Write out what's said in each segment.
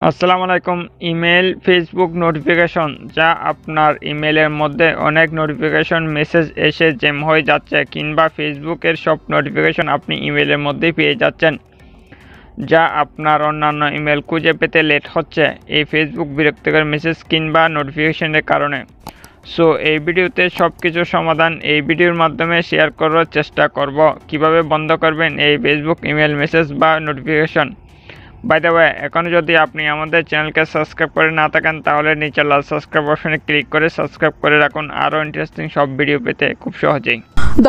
আসসালামু আলাইকুম। Email, Facebook notification, যা আপনার ইমেলের মধ্যে অনেক নোটিফিকেশন মেসেজ এসে জ্যাম হয়ে যাচ্ছে, কিংবা ফেসবুকের সব নোটিফিকেশন আপনি ইমেলের মধ্যেই পেয়ে যাচ্ছেন, যা আপনার অন্যান্য ইমেল খুঁজে পেতে লেট হচ্ছে এই ফেসবুক বিরক্তিকর মেসেজ কিংবা নোটিফিকেশনের কারণে। সো এই ভিডিওতে সব কিছু সমাধান এই ভিডিওর মাধ্যমে শেয়ার করার চেষ্টা করব, কিভাবে বন্ধ করবেন এই ফেসবুক ইমেল মেসেজ বা নোটিফিকেশন। বাই দ্য ওয়ে, এখন যদি আপনি আমাদের চ্যানেলকে সাবস্ক্রাইব করে না থাকেন, তাহলে নিচে লাল সাবস্ক্রাইব অপশনে ক্লিক করে সাবস্ক্রাইব করে রাখুন আরও ইন্টারেস্টিং সব ভিডিও পেতে খুব সহজেই।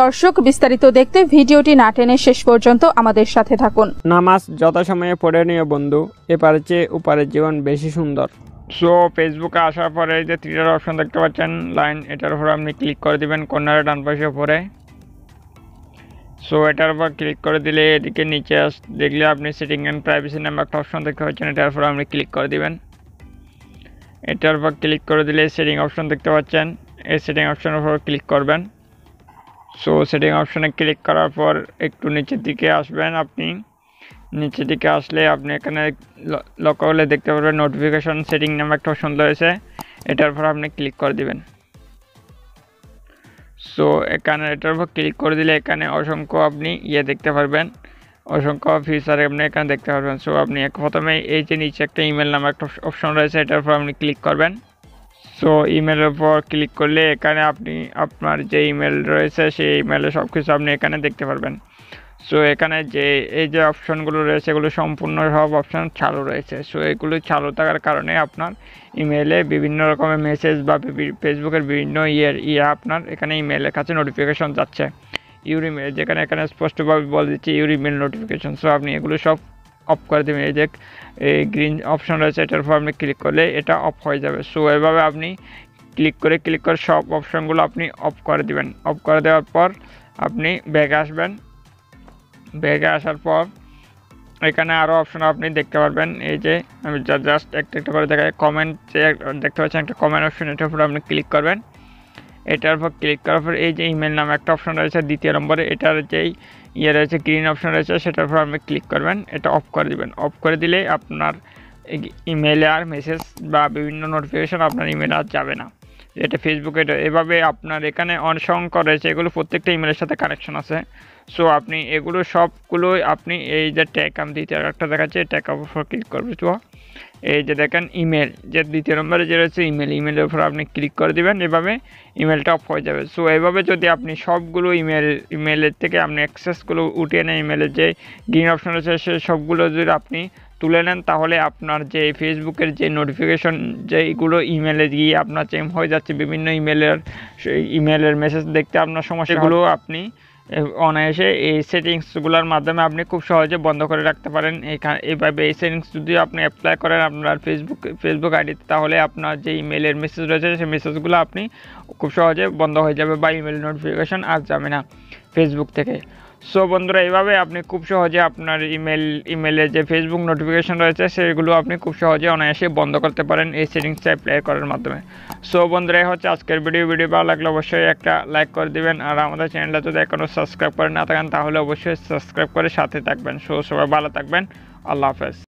দর্শক, বিস্তারিত দেখতে ভিডিওটি না টেনে শেষ পর্যন্ত আমাদের সাথে থাকুন। নামাজ যথাসময়ে পড়ে নিও বন্ধু, এপারে চেয়ে ওপারের জীবন বেশি সুন্দর। সো ফেসবুকে আসার পরে এই যে থ্রিডার অপশন দেখতে পাচ্ছেন লাইন, এটার উপরে আপনি ক্লিক করে দিবেন কর্নারে ডান পাশে উপরে। সো এটার উপর ক্লিক করে দিলে এদিকে নিচে দেখলে আপনি সেটিং অ্যান্ড প্রাইভেসি নামে একটা অপশন দেখতে পাচ্ছেন, এটার উপর আপনি ক্লিক করে দিবেন। এটার উপর ক্লিক করে দিলে সেটিং অপশন দেখতে পাচ্ছেন, এই সেটিং অপশনের উপর ক্লিক করবেন। সো সেটিং অপশনে ক্লিক করার পর একটু নিচের দিকে আসবেন। আপনি নিচের দিকে আসলে আপনি এখানে লক্ষ্য করলে দেখতে পারবেন নোটিফিকেশন সেটিং নামে একটা অপশন রয়েছে, এটার উপর আপনি ক্লিক করে দিবেন। সো এখানে এটার উপর ক্লিক করে দিলে এখানে অসংখ্য আপনি দেখতে পারবেন, অসংখ্য ফিচার আপনি এখানে দেখতে পারবেন। সো আপনি প্রথমে এই যে নিচে একটা ইমেল নামে একটা অপশন রয়েছে, এটার উপর আপনি ক্লিক করবেন। সো ইমেলের উপর ক্লিক করলে এখানে আপনি আপনার যে ইমেল রয়েছে সেই ইমেলে সব কিছু আপনি এখানে দেখতে পারবেন। সো এখানে যে এই যে অপশনগুলো রয়েছে এগুলো সম্পূর্ণ সব অপশন চালু রয়েছে। সো এগুলো চালু থাকার কারণে আপনার ইমেলে বিভিন্ন রকমের মেসেজ বা ফেসবুকের বিভিন্ন আপনার এখানে ইমেলের কাছে নোটিফিকেশন যাচ্ছে। ইউর ইমেল, যেখানে এখানে স্পষ্টভাবে বলে দিচ্ছে ইউর ইমেল নোটিফিকেশন। সো আপনি এগুলো সব অফ করে দেবেন। এই যে এই গ্রিন অপশন রয়েছে এটার উপর আপনি ক্লিক করলে এটা অফ হয়ে যাবে। সো এভাবে আপনি ক্লিক করে সব অপশনগুলো আপনি অফ করে দিবেন। অফ করে দেওয়ার পর আপনি ব্যাগে আসবেন। ব্যাগে আসার পর এখানে আরও অপশন আপনি দেখতে পারবেন। এই যে আমি জাস্ট একটা করে দেখাই, কমেন্ট যে দেখতে পাচ্ছেন একটা কমেন্ট অপশন, এটার উপর আপনি ক্লিক করবেন। এটার উপর ক্লিক করার পর এই যে ইমেল নামে একটা অপশন রয়েছে দ্বিতীয় নম্বরে, এটার যেই রয়েছে গ্রিন অপশন রয়েছে সেটার উপর আপনি ক্লিক করবেন, এটা অফ করে দিবেন। অফ করে দিলে আপনার ইমেলে আর মেসেজ বা বিভিন্ন নোটিফিকেশন আপনার ইমেলে আর যাবে না। এটা ফেসবুকে এভাবে আপনার এখানে অসংখ্য রয়েছে, এগুলো প্রত্যেকটা ইমেলের সাথে কানেকশন আছে। সো আপনি এগুলো সবগুলোই আপনি এই যে ট্যাগ আমি দ্বিতীয় একটা দেখাচ্ছি, ট্যাগ উপর ক্লিক করবে। তো এই যে দেখেন ইমেল, যে দ্বিতীয় নম্বরে যে রয়েছে ইমেলের উপর আপনি ক্লিক করে দিবেন, এভাবে ইমেলটা অফ হয়ে যাবে। সো এইভাবে যদি আপনি সবগুলো ইমেলের থেকে আপনি অ্যাক্সেসগুলো উঠিয়ে নেন, ইমেলের যে গ্রিন অপশন রয়েছে সে সবগুলো যদি আপনি তুলে নেন, তাহলে আপনার যে ফেসবুকের যে নোটিফিকেশন যেগুলো ইমেলে গিয়ে আপনার চেম হয়ে যাচ্ছে, বিভিন্ন ইমেলের মেসেজ দেখতে আপনার সমস্যাগুলো আপনি অনায়াসে এই সেটিংসগুলোর মাধ্যমে আপনি খুব সহজে বন্ধ করে রাখতে পারেন। এইভাবে এই সেটিংস যদি আপনি অ্যাপ্লাই করেন আপনার ফেসবুক আইডিতে, তাহলে আপনার যে ইমেলের মেসেজ রয়েছে সেই মেসেজগুলো আপনি খুব সহজে বন্ধ হয়ে যাবে বা ইমেল নোটিফিকেশন আর যাবে না ফেসবুক থেকে। সো বন্ধুরা, এইভাবে আপনি খুব সহজে আপনার ইমেলে যে ফেসবুক নোটিফিকেশন রয়েছে সেগুলো আপনি খুব সহজে অনায়াসে বন্ধ করতে পারেন এই সেটিংসটা অ্যাপ্লাই করার মাধ্যমে। সো বন্ধুরা, এই হচ্ছে আজকের ভিডিও ভালো লাগলে অবশ্যই একটা লাইক করে দিবেন, আর আমাদের চ্যানেলটা যদি এখনও সাবস্ক্রাইব করে না থাকেন তাহলে অবশ্যই সাবস্ক্রাইব করে সাথে থাকবেন। সো সবাই ভালো থাকবেন, আল্লাহ হাফেজ।